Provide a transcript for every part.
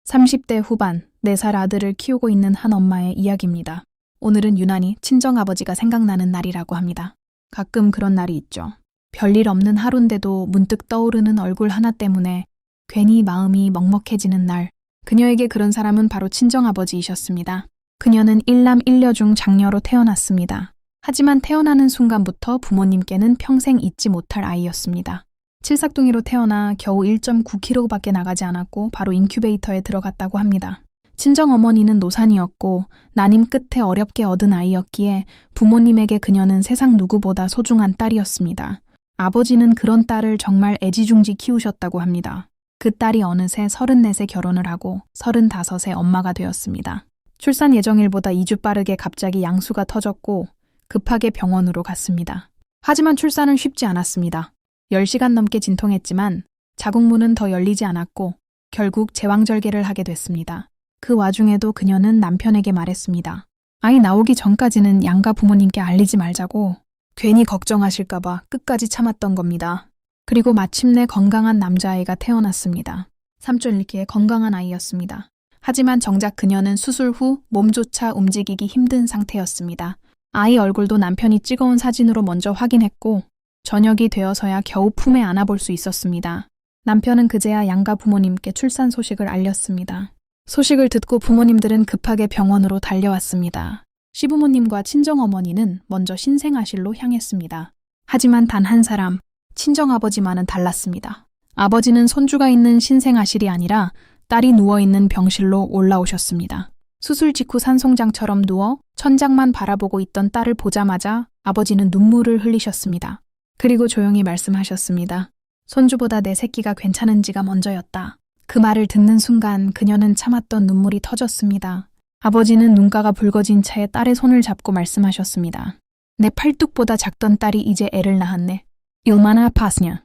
30대 후반 4살 아들을 키우고 있는 한 엄마의 이야기입니다. 오늘은 유난히 친정아버지가 생각나는 날이라고 합니다. 가끔 그런 날이 있죠. 별일 없는 하루인데도 문득 떠오르는 얼굴 하나 때문에 괜히 마음이 먹먹해지는 날. 그녀에게 그런 사람은 바로 친정아버지이셨습니다. 그녀는 일남 일녀 중 장녀로 태어났습니다. 하지만 태어나는 순간부터 부모님께는 평생 잊지 못할 아이였습니다. 칠삭둥이로 태어나 겨우 1.9kg밖에 나가지 않았고 바로 인큐베이터에 들어갔다고 합니다. 친정어머니는 노산이었고 난임 끝에 어렵게 얻은 아이였기에 부모님에게 그녀는 세상 누구보다 소중한 딸이었습니다. 아버지는 그런 딸을 정말 애지중지 키우셨다고 합니다. 그 딸이 어느새 34세 결혼을 하고 35세 엄마가 되었습니다. 출산 예정일보다 2주 빠르게 갑자기 양수가 터졌고 급하게 병원으로 갔습니다. 하지만 출산은 쉽지 않았습니다. 10시간 넘게 진통했지만 자궁문은 더 열리지 않았고 결국 제왕절개를 하게 됐습니다. 그 와중에도 그녀는 남편에게 말했습니다. 아이 나오기 전까지는 양가 부모님께 알리지 말자고. 괜히 걱정하실까봐 끝까지 참았던 겁니다. 그리고 마침내 건강한 남자아이가 태어났습니다. 3.1kg의 건강한 아이였습니다. 하지만 정작 그녀는 수술 후 몸조차 움직이기 힘든 상태였습니다. 아이 얼굴도 남편이 찍어온 사진으로 먼저 확인했고 저녁이 되어서야 겨우 품에 안아볼 수 있었습니다. 남편은 그제야 양가 부모님께 출산 소식을 알렸습니다. 소식을 듣고 부모님들은 급하게 병원으로 달려왔습니다. 시부모님과 친정어머니는 먼저 신생아실로 향했습니다. 하지만 단 한 사람, 친정아버지만은 달랐습니다. 아버지는 손주가 있는 신생아실이 아니라 딸이 누워있는 병실로 올라오셨습니다. 수술 직후 산송장처럼 누워 천장만 바라보고 있던 딸을 보자마자 아버지는 눈물을 흘리셨습니다. 그리고 조용히 말씀하셨습니다. 손주보다 내 새끼가 괜찮은지가 먼저였다. 그 말을 듣는 순간 그녀는 참았던 눈물이 터졌습니다. 아버지는 눈가가 붉어진 채 딸의 손을 잡고 말씀하셨습니다. 내 팔뚝보다 작던 딸이 이제 애를 낳았네. 얼마나 아팠냐.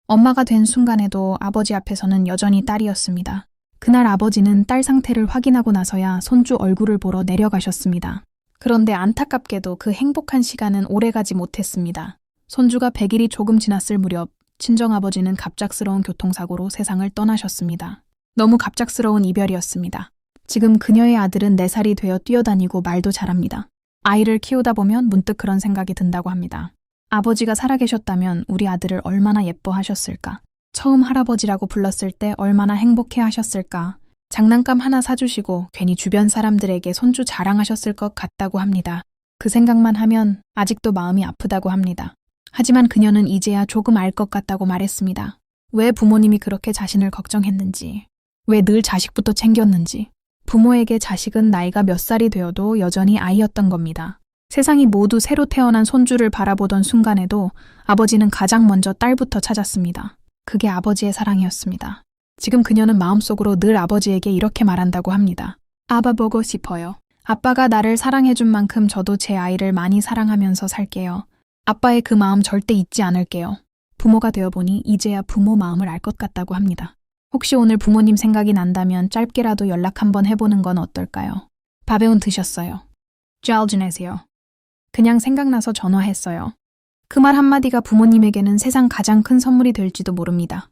엄마가 된 순간에도 아버지 앞에서는 여전히 딸이었습니다. 그날 아버지는 딸 상태를 확인하고 나서야 손주 얼굴을 보러 내려가셨습니다. 그런데 안타깝게도 그 행복한 시간은 오래가지 못했습니다. 손주가 100일이 조금 지났을 무렵 친정아버지는 갑작스러운 교통사고로 세상을 떠나셨습니다. 너무 갑작스러운 이별이었습니다. 지금 그녀의 아들은 4살이 되어 뛰어다니고 말도 잘합니다. 아이를 키우다 보면 문득 그런 생각이 든다고 합니다. 아버지가 살아계셨다면 우리 아들을 얼마나 예뻐하셨을까? 처음 할아버지라고 불렀을 때 얼마나 행복해하셨을까? 장난감 하나 사주시고 괜히 주변 사람들에게 손주 자랑하셨을 것 같다고 합니다. 그 생각만 하면 아직도 마음이 아프다고 합니다. 하지만 그녀는 이제야 조금 알 것 같다고 말했습니다. 왜 부모님이 그렇게 자신을 걱정했는지, 왜 늘 자식부터 챙겼는지. 부모에게 자식은 나이가 몇 살이 되어도 여전히 아이였던 겁니다. 세상이 모두 새로 태어난 손주를 바라보던 순간에도 아버지는 가장 먼저 딸부터 찾았습니다. 그게 아버지의 사랑이었습니다. 지금 그녀는 마음속으로 늘 아버지에게 이렇게 말한다고 합니다. 아빠 보고 싶어요. 아빠가 나를 사랑해준 만큼 저도 제 아이를 많이 사랑하면서 살게요. 아빠의 그 마음 절대 잊지 않을게요. 부모가 되어보니 이제야 부모 마음을 알 것 같다고 합니다. 혹시 오늘 부모님 생각이 난다면 짧게라도 연락 한번 해보는 건 어떨까요? 밥에온 드셨어요. 잘 지내세요. 그냥 생각나서 전화했어요. 그 말 한마디가 부모님에게는 세상 가장 큰 선물이 될지도 모릅니다.